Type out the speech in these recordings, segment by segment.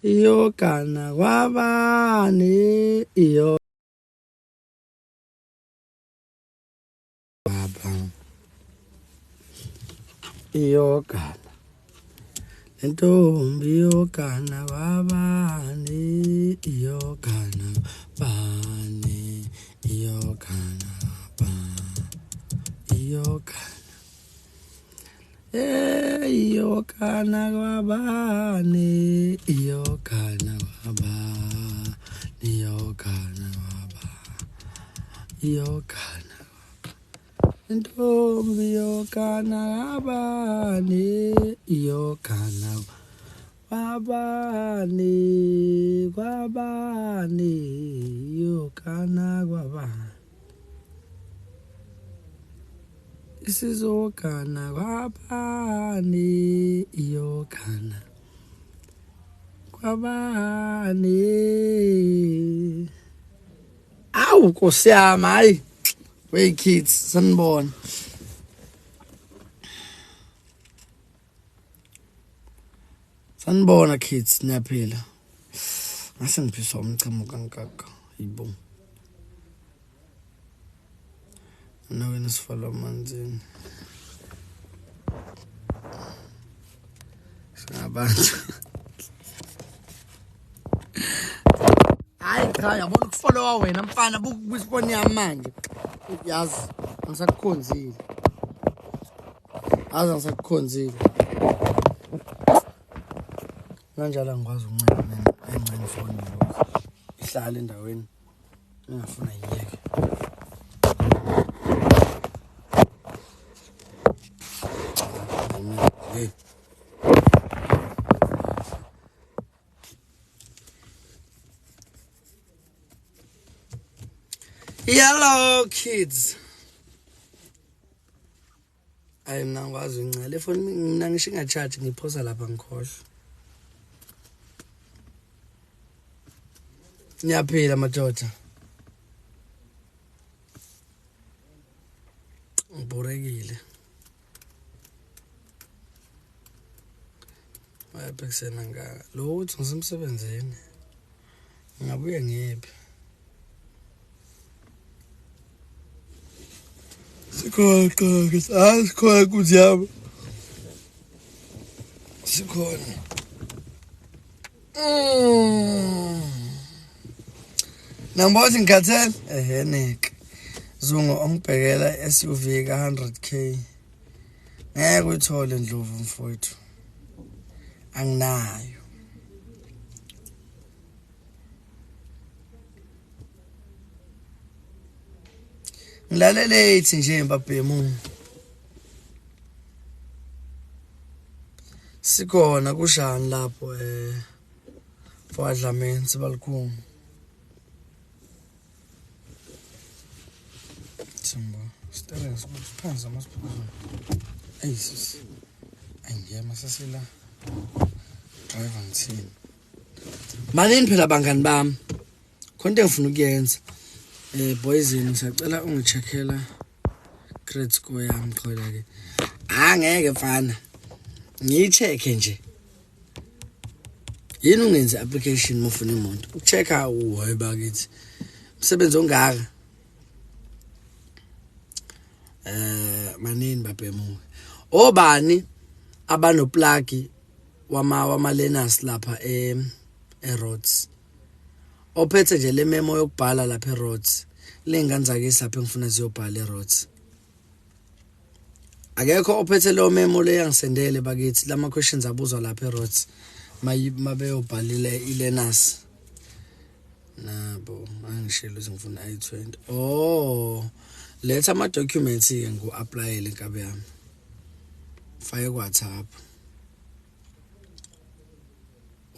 iyogana kwabani iyo baba iyogana intombi iyogana kwabani iyogana bani iyogana ba iyogana iyogana kwabani iyogana kwaba iyogana kwaba iyogana intombi iyogana kwabani iyogana kwabani kwabani iyogana kwabani isizogana kwabani iyogana kwabani awu Nkosi yami hayi wey kids sanibona kids niyaphila ngase ngiphiswa umchamo kankaka yibo nawe nisifala amanzini singabantu hayi cha yabona ukufollowa wena mfana bukusibona yamanje yazi angisakukhonzile kanjalo angikwazi ukuncela mina encane phone ihlala endaweni ngiyafuna yiyeke hello kids ayi mina ngikwazi uncela ifoni mina ngisho ingacharge ngiphosa lapha ngikhohlwa niyaphila madoda ngiborekile wayephekisena ngaka lo uthi ngisemsebenzini ngabuye ngiyephi sikhona kuziyabo sikhona nambothi ngikhathele nek Zungu ongibhekela SUV ka 100k ngeke uyithole Ndlovu mfowethu anginayo ngilalele ithi nje mbabhemu sikhona kushani lapho Fwadlamini Sibalukhulu Simba Sterling siphansi amasiphuzo ayisis angiyama sasila driver ngithini manini phela bangani bami konke ngifuna ukuyenza boyzini ngisacela ungicheckela credit score yami qhola ke angeke mfana ngiyichecke nje yini ungenze application mufuna imoto ukuchecka uhoyi bakithi umsebenzi ongaka manini babhemu obani abano plug wama learners lapha eRhodes ophethe nje le memo yokubhala lapha eRhodes lenganzakisa lapha engifuna ziyobhala eRhodes akekho ophethe lo memo le yangisendele bakithi lama questions abuzwa lapha eRhodes mabeyobhalile ilearners nabo angishilo ngifuna i20 letha ama documents ke ngu-applyele inkabe yami fake WhatsApp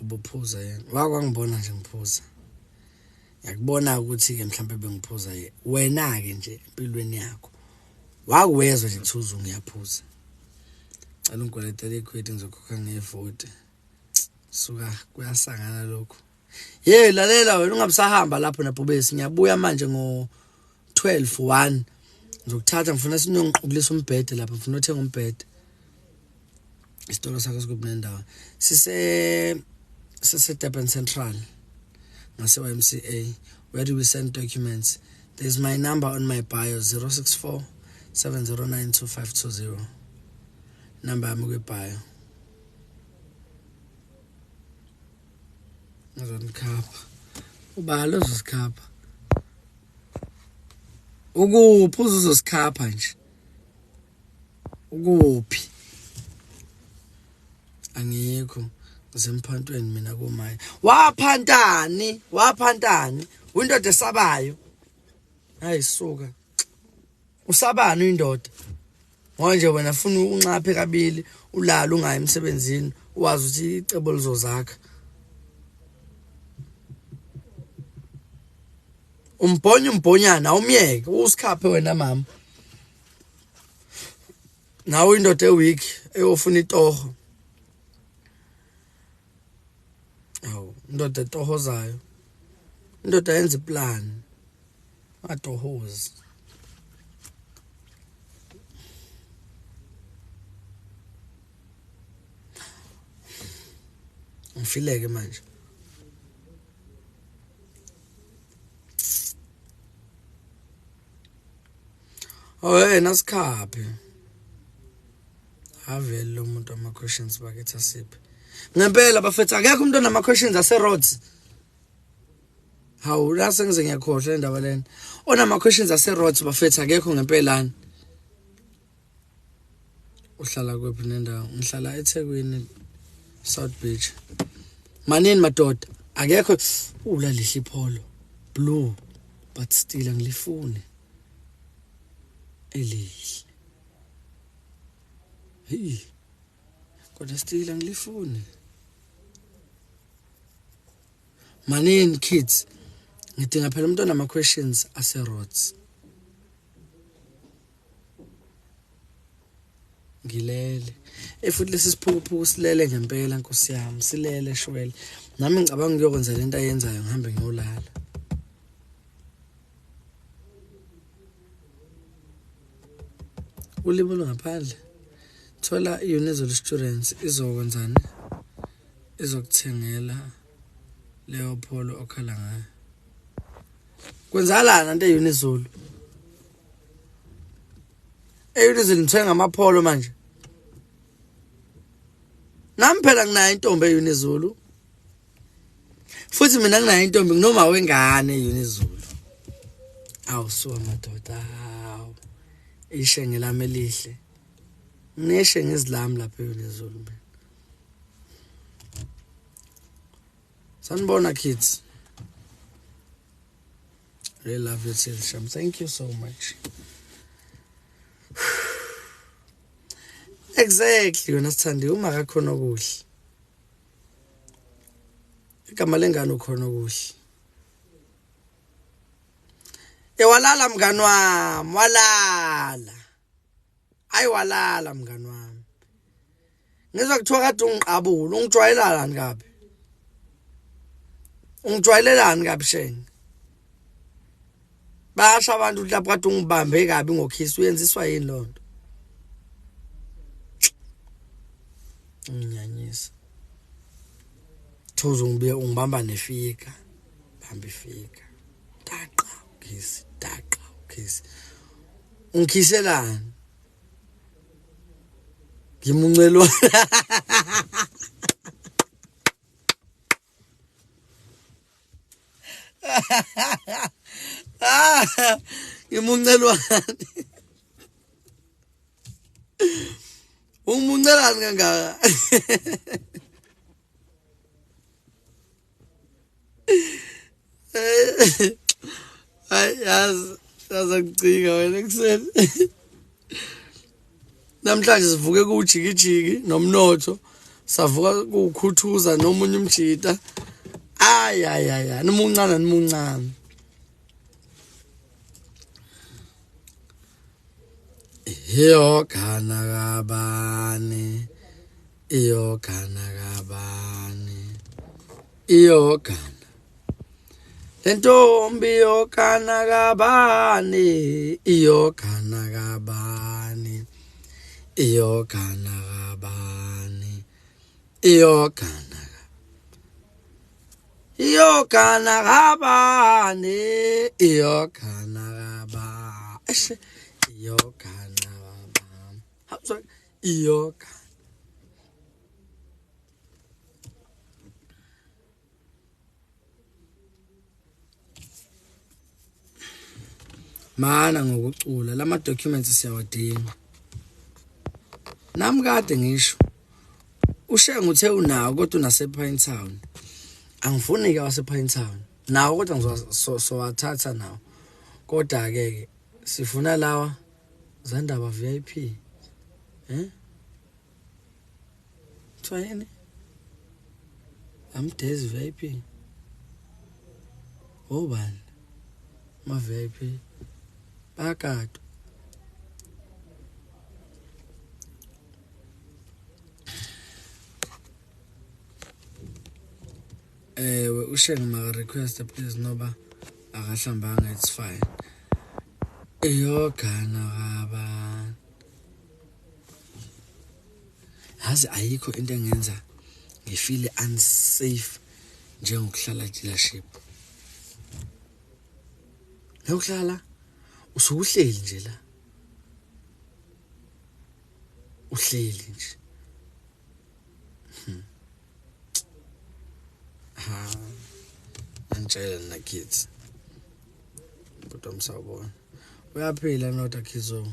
ubuphuza yena wakwangibona nje ngiphuza yakubona ukuthi ke mhlambe bengiphuza wena ke nje empilweni yakho wakwezwa nje Thuzu ngiyaphuza cala ungikweletele equity ngizokhokha nge40 suka kuyasangana lokho lalela wena ungabusahamba lapho naBhubesi ngiyabuya manje ngo 12:1 ngizokuthatha ngifuna sinongiqubulisa umbhede lapha ngifuna uthenga umbhede isitolo sakho sikubunendawo sise Durban Central. YMCA. Where do we send documents? There's my number on my bio, 064 709 2520. Number I'm bio. Azonikhapha. Ubalo uzosikhapha. Ukuphi uzosikhapha nje? Ukuphi? Angikho. Ngisemphantweni mina kuMaya. Waphantani? Uyindoda esabayo. Hayisuka. Usabani uyindoda? Manje wena ufuna unxaphe kabili, ulala ungayi emsebenzini, uwazi ukuthi icebo lizozakha. Umbhonyana umyeke, usikhaphe wena mama. Nawe indoda eweek eyofuna itoho. Awu, indoda etohozayo. Indoda yenza iplan. Atohoza. Ngifileke manje. Nasikhaphe. Avele lo muntu ama questions bakithi asiphe. Ngempela bafethu akekho umuntu onama questions ase roads. Hawu la sengize ngiyakhohlwa indaba lena. Onama questions ase roads bafethu akekho ngempela. Uhlala kwephi nendawo? Ngihlala eThekwini South Beach. Manini madoda akekho ulalihle ipholo blue but still angilifuni. Elihle. Hey. Kodwa still angilifuni. Manini kids. Ngidinga phela umuntu onama questions ase roads. Ngilele. Futhi lesi siphuphu silele ngempela Nkosi yami, silele shwele. Nami ngicabanga ngiyokwenza lento ayenzayo ngihambe ngiyolala. Ulibolo ngaphandle. Thola iUnizolo Students izokwenzani? Izokuthengela leyo pholo okhala ngayo. Kwenzalana into eUnizolo? EUnizolo ngithenga amapholo manje. Nami phela nginayo intombi eUnizolo. Futhi mina nginayo intombi nginoma wengane eUnizolo. Awusuka madoda. Ishenge lami elihle. Neshe ngizilami lapha eUnizolo mina. Sanibona kids. Really love you too, Sham. Thank you so much. Exactly, wena sithandi uma akakhona okuhle. Igama lengane ukhona okuhle. Walala mngani wami, walala. Ayi walala mngani wami. Ngizwa kuthiwa kade ungiqabula, ungijwayelani kabi? Ungijwayelelani kabi shenge? Basha abantu lapho kade ungibambe kabi ngokhisi uyenziswa yini lonto? Nginyanyisa. Thozo ungibamba nefika. Bamba ifika. Daqa ukhisi, daqa ukhisi. Ungikhiselani? Ngimuncelwa. Ngimuncelwani? Ungimuncelani kangaka? Yazi ngicika wena ekuseni. Namhlanje sivuke kujikijiki nomnotho, savuka kukhuthuza nomunye umjita. Ay nimuncane. Iyogana kabani. Lentombi iyogana kabani. iyogana kabane iyogana kaba eshe iyogana kaba hawuza iyoga mana ngokucula lama documents siyawadinga nami kade ngisho ushenga uthe unawo kodwa unase Pine Town angifuni ke wase Pine Town nawo kodwa ngizowathatha nawo kodwa ke sifuna lawa zandaba VIP Twayini amdezi VIP obani ma VIP bakado ushenga ma request please noba akahlambanga it's fine iyogana kaba yazi ayikho into engenza ngifeel unsafe njengokuhlala dealership nokuhlala usuhleli nje la uhleli nje angitshela na kids kodwa msawubona uyaphila nota khizo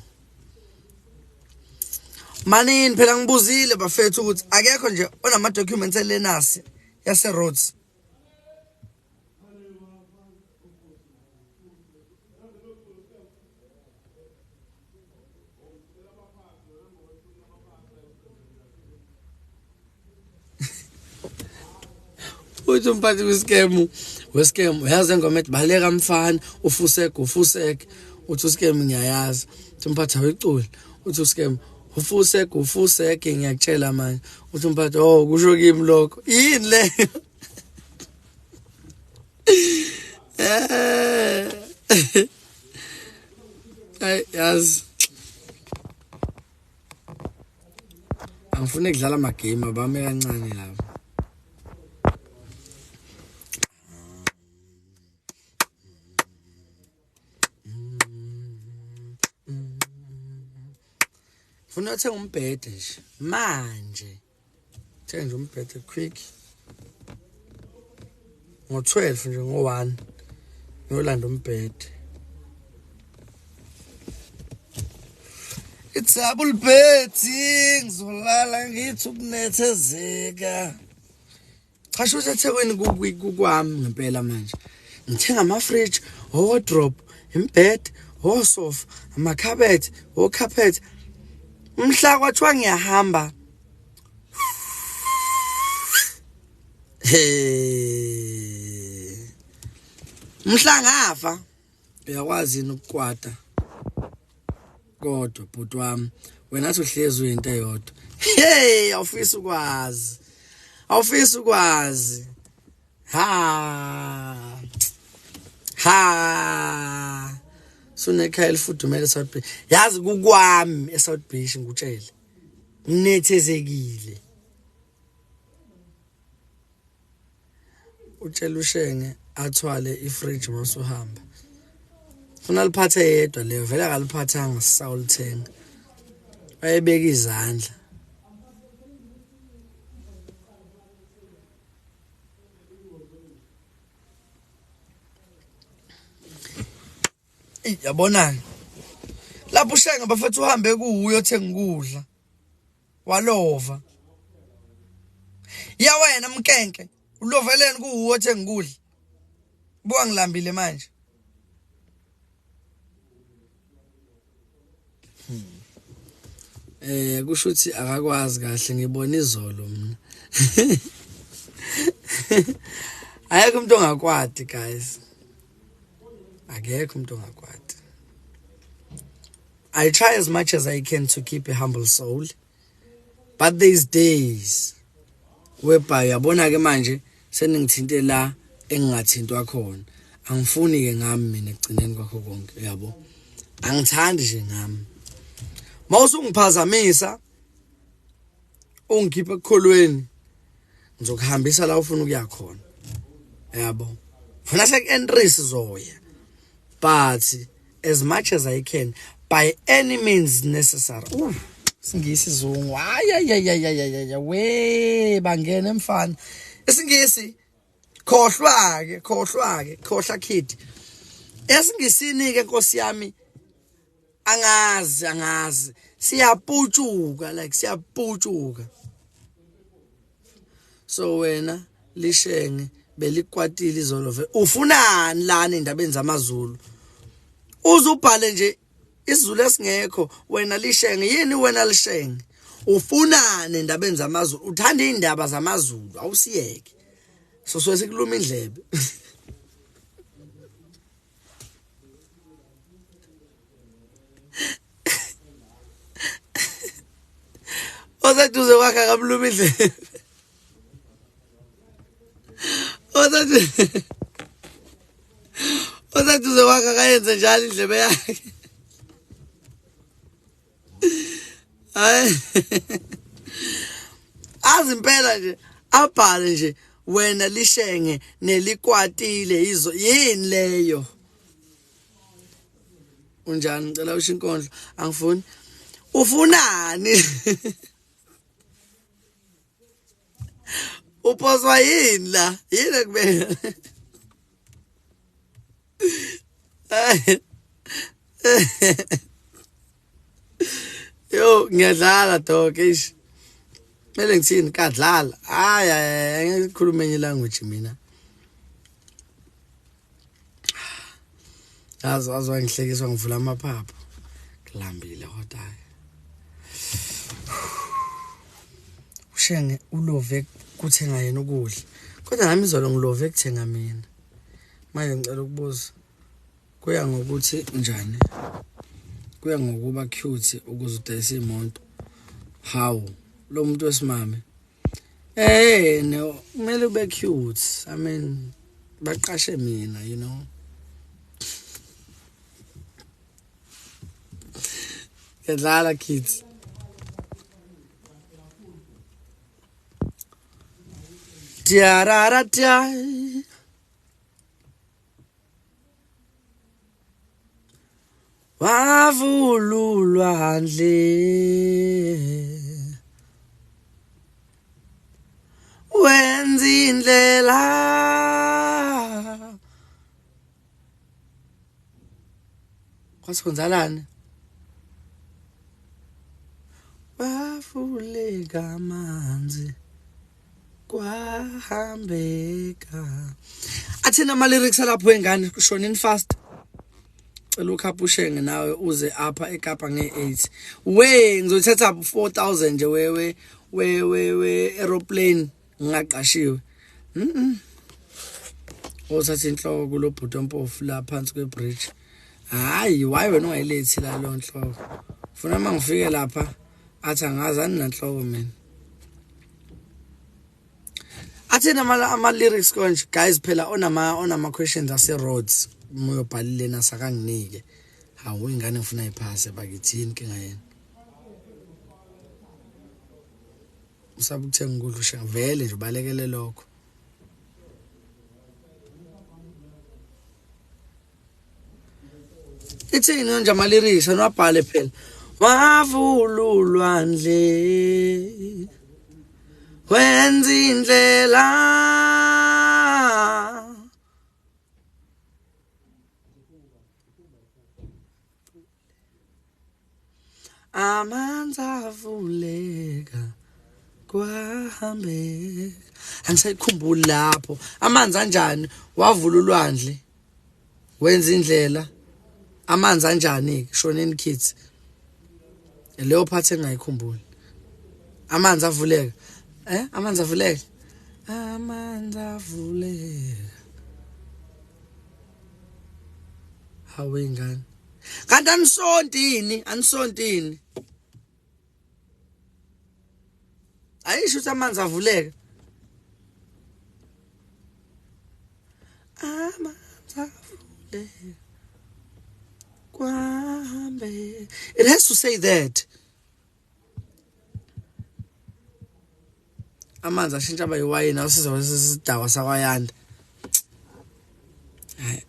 manini phela ngibuzile bafethu ukuthi akekho nje onama documents elenasi yase Rhodes uthi umphathi wescam uyazi ngoma ethi baleka mfana ufuseke uthi uscam ngiyayazi uthi umphathi awecula uthi uscam ufuseke ngiyakutshela manje uthi umphathi kusho kimi lokho yini le ay yazi angifune ukudlala ama game abame kancane lapha Funa uthenga umbhede nje manje thenga nje umbhede quick ngo12 nje ngo1 ngiyolanda umbhede it's double betting ngizolala ngithi ukunethezeka cha shusha eThekwini kukwami ngempela manje ngithenga ama fridge wardrobe imbed sofa amakhabethe carpet umhla kwathiwa ngiyahamba umhla ngafa uyakwazi ukukwata kodwa bhuti wami wena athi uhlezi uyinto eyodwa awufisa ukwazi ha sunekhaya elifudumele eSouth Beach yazi kukwami eSouth Beach ngutshele nginethezekile utshela ushenge athwale ifridge masuhamba ufuna liphathe yedwa leyo vele akaliphathanga sisawulithenga bayebeka izandla yabona lapho ushenge bafethu uhambe kuyo uthenga ukudla walova ya wena mkenke uloveleni kuwo othenga ukudla buka ngilambile manje kusho ukuthi akakwazi kahle ngibona izolo mina ayekho umuntu ongakwati guys akekho umuntu ongakwati I try as much as I can to keep a humble soul but these days whereby yabona ke manje seningithinte la engingathintwa khona angifuni ke ngami mina egcineni kwakho konke yabo angithandi nje ngami mawusungiphazamisa ungikhipha ekukholweni ngizokuhambisa la ufuna ukuya khona yabo funa sek-entries zoya, but as much as I can by any means necessary. Isingisi izungu ayayayayaya we bangena emfana isingisi khohlwa kid esingisini ke Nkosi yami angazi siyaputshuka like siyaputshuka. So wena Lishenge belikwatile izolove ufunani lana endabeni zamaZulu uzubhale nje isiZulu esingekho wena Lishenge yini wena Lishenge ufunani endabeni zamaZulu uthanda indaba zamaZulu awusiyeke so sikuluma indlebe. Ozaduze wakha kamluma indlebe ozaduze wakha kayenze njalo indlebe yakhe. Hayi azimpela nje abhale nje wena Lishenge nelikwatile izo yini leyo unjani ngicela usho inkondlo angifuni ufunani uphoswa yini la yini kubeka yo ngiyadlala dog ish mele ngithini kadlala hayi angeke ngikhulume enye language mina azwa ngihlekiswa ngivula amaphaphu ngilambile kodwa ushenge ulove kuthenga yena ukudla kodwa nami izolo ngilove ekuthenga mina manje ngicela ukubuza kuya ngokuthi njani kuya ngokuba cute ukuze udayise imoto how lo muntu wesimame no kumele ube cute I mean baqashe mina you know kedlala kids tiararatia wavululwa ndle wenza indlela kwasikhonzalana wavuleka amanzi kwahambeka athina ama lyrics alapho engane kushonini fast cela ukhapushenge nawe uze apha eKapa nge8 we ngizothatha 4000 nje we aeroplane ngaqashiwe othatha inhloko kulo bhuto mpofu la phansi kwebridge hayi why wena ungayilethi la lo nhloko ufuna mangifike lapha athi angazani nanhloko mina athina ama lyrics konje guys phela onama questions ase roads moyobhalile nasakanginike hawu ingane ngifuna iphase bakithini inkinga yena usaba ukuthenga ukudla usha vele nje ubalekele lokho ithini nje ama lyrics anwabhale phela wavululwa ndle wenza indlela amanzi avuleka kwahambeka angisayikhumbuli lapho amanzi anjani wavula ulwandle wenza indlela amanzi anjani shoneni kids leyo part engayikhumbuli amanzi avuleka amanzi avuleka hawe ingane kanti anisontini ayisho ukuthi amanzi avuleka amanzi avuleka kwahambe it has to say that amanzi ashintsha abayiwayini awusiza wesidawa sakwayanda Hayi.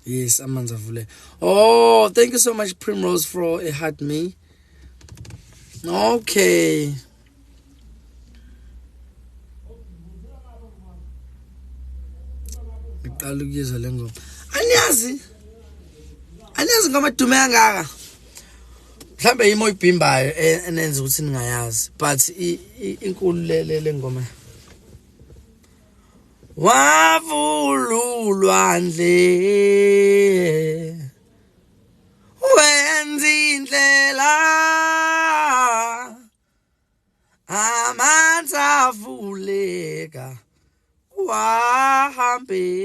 Yes, amanzi avule. Oh, thank you so much Primrose for a heart me. Okay. Ngiqala ukuyizwa le ngoma. Aniyazi ngoma dume kangaka. Mhlambe yimo ibhimbayo enenza ukuthi ningayazi, but inkulu le ngoma. Wavululwa ndle wenza indlela amanzi avuleka wahambeka,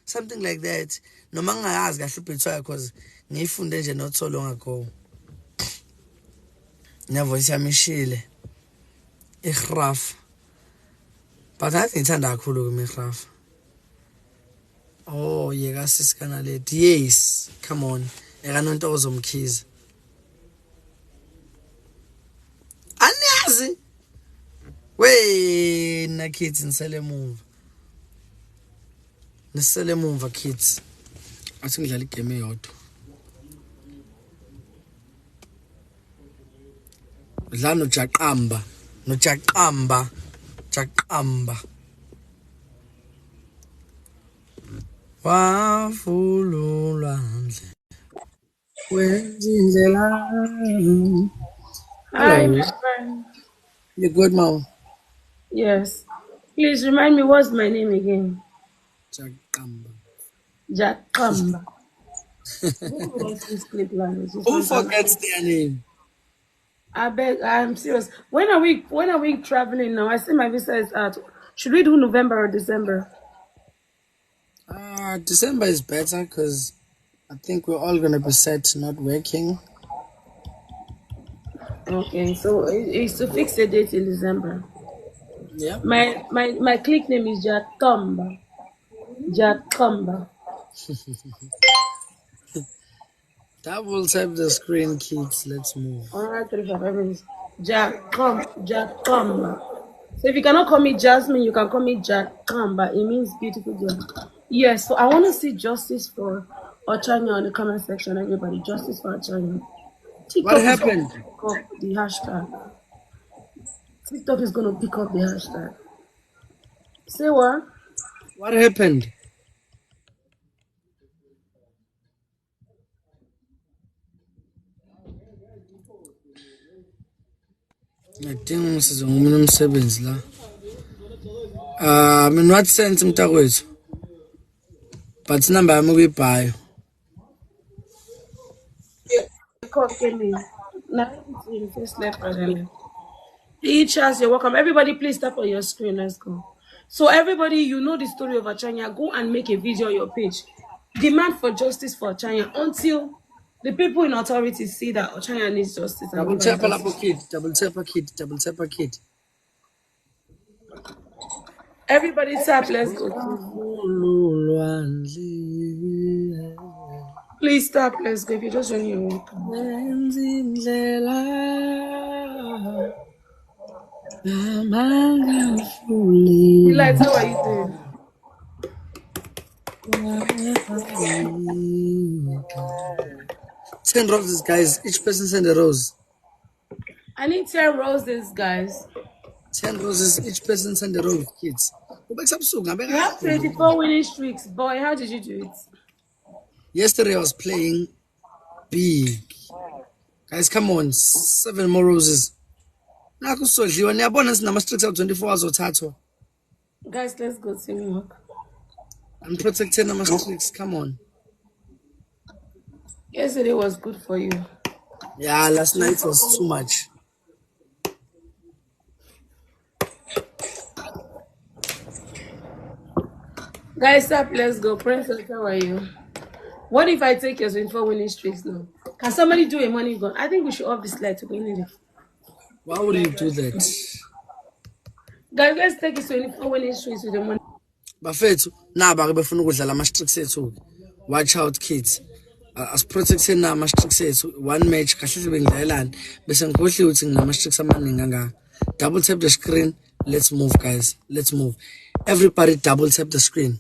something like that. Noma ngingayazi kahle ubhithwayo because ngiyifunde nje not so long ago. Nevoice yami ishile ihraf, but I think ngithanda kakhulu kumihraf. Oh yeka sisikana leti, yes, come on, eka Nontokozo Mkhize. Aniyazi wena kids nisele emuva kids, athi ngidlala igame eyodwa. Udlala noJaqamba wavululwa ndle wenza indlela. Hi, Hello, my friend. you good, Mom? Yes. Please remind me what's my name again? Jaqamba. Jaqamba. Who writes this clip language? Who forgets their name? I beg, I'm serious. When are we traveling now? I see my visa is out. Should we do November or December? December is better because I think we're all gonna be set not working. Okay, so it's to fix a date in December. Yeah. My click name is Jaqamba. Jaqamba. Double tap the screen, kids. Let's move. 1, 2, 3, 4, 5 minutes. Jaqamba. So if you cannot call me Jasmine, you can call me Jaqamba. It means beautiful girl. Yes, so I want to see justice for Ochanya in the comment section, everybody. Justice for Ochanya. What happened? Pick up the hashtag. TikTok is going to pick up the hashtag. Say what? What happened? Ngidinga umsizo ngomunye umsebenzi la. In what sense mntakwethu? But number yami kuyibhayo. First left, each as you're welcome. Everybody, please tap on your screen. Let's go. So, everybody, you know the story of Achanya. Go and make a video on your page. Demand for justice for Achanya until the people in authority see that Ochanya needs justice. Double tap a kid. Double tap a kid. Double tap a kid. Everybody tap. Let's go. Please tap. Let's go. If you just join your work. Delight, how are you doing? 10 roses, guys. Each person send a rose. I need 10 roses, guys. 10 roses. Each person send a rose, kids. You have 24 winning streaks. Boy, how did you do it? Yesterday I was playing big. Guys, come on. 7 more roses. Guys, let's go teamwork. I'm protecting my streaks. Come on. Yesterday was good for you. Yeah, last night was too much. Guys, up, let's go. Princess, how are you? What if I take your 24 winning streaks now? Can somebody do a money gun? I think we should off this light to win it. Why would you do that? Guys, let's take his 24 winning streaks with the money. Bafethu, naba ke befuna ukudlala ama streaks ethu. Watch out, kids. As protecting na ama streaks ethu. One match kahle sibe ngidlalelana bese ngikhohliwe ukuthi nginama streaks amaningi kangaka. Double tap the screen. Let's move, guys. Let's move. Everybody double tap the screen.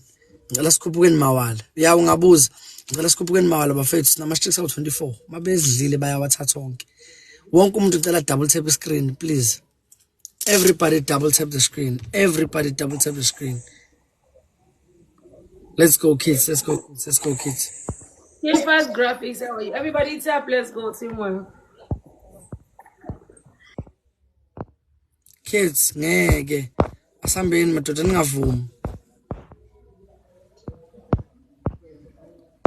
Ngicela sikhuphukeni mawala. Ya ungabuza. Ngicela sikhuphukeni mawala bafethu sinama-sticks awu-24. Mabezidlile bayawathatha onke. Wonke umuntu ngicela double tap the screen, please. Everybody double tap the screen. Everybody double tap the screen. Let's go, kids. Let's go, kids. Let's go, kids. Here's fast graphics. Everybody tap. Let's go, teamwork. Kids, ngeke. Asambeni madoda ningavumi.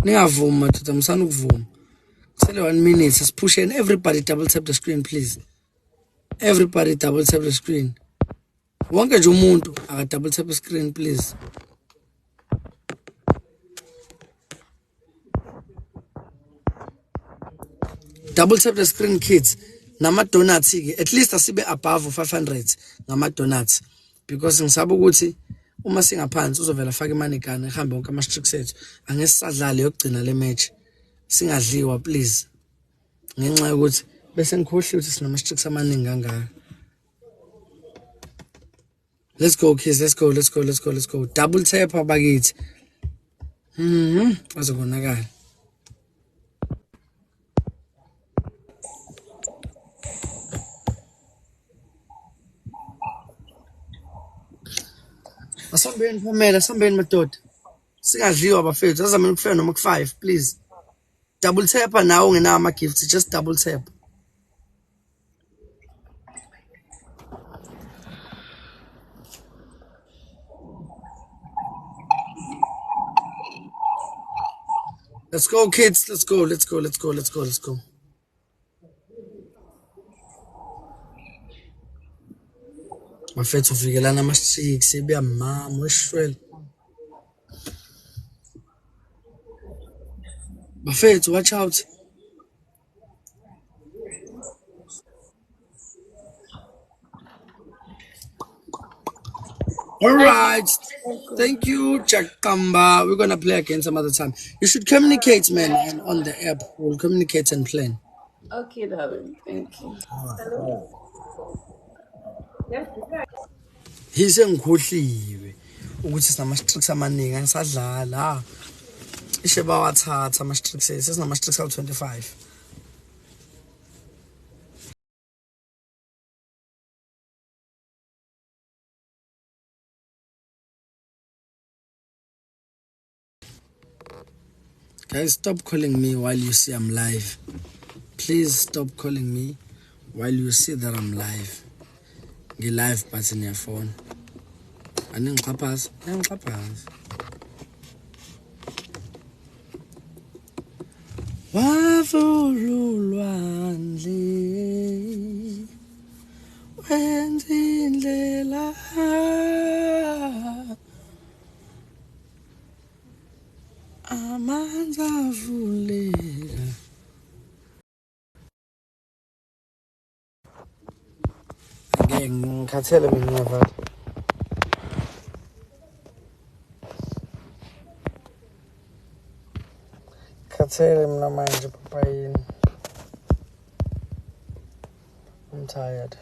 Ningavumi madoda msana ukuvuma. Kusele 1 minute. Let's push in. Everybody double tap the screen, please. Everybody double tap the screen. Wonke nje umuntu aka double tap the screen, please. Double tap the screen, kids. Nama donuts at least asibe above 500 ngama donuts because ngisaba ukuthi uma singaphansi uzovela faka imani gana ehambe wonke ama sticks ethu angesisadlala yokugcina le match singadliwa please ngenxa yokuthi bese ngikhohliwe ukuthi sinama sticks amaningi kangaka. Let's go, kids. Let's go. Let's go. Let's go. Let's go. Double tap abakithi. Azobonakala. Asambeni phumela, asambeni madoda. Singadliwa bafethu. Azameni ukufika noma ku5, please. Double tap nawo ungenawo ama gifts, just double tap. Let's go, kids. Let's go. Let's go. Let's go. Let's go. Let's go. Bafethu ufikelana ama-6 ebuyamama weshwele. Bafethu watch out. All right. Thank you, Chakamba. We're going to play again some other time. You should communicate, man, and on the app. We'll communicate and plan. Okay, darling. Thank you. Hello? Hise ngikhohliwe ukuthi sinama-sticks amaningi angisadlala. Ishe bawathatha ama-sticks sesinama-sticks awu-25. Guys, stop calling me while you see I'm live. Please stop calling me while you see that I'm live. Get live but in your phone. Aningixhaphaza. Wavululwandle wenza indlela amanzi avuleka. Ngikhathele mina ngavala. Ngikhathele mina manje papayini. I'm tired.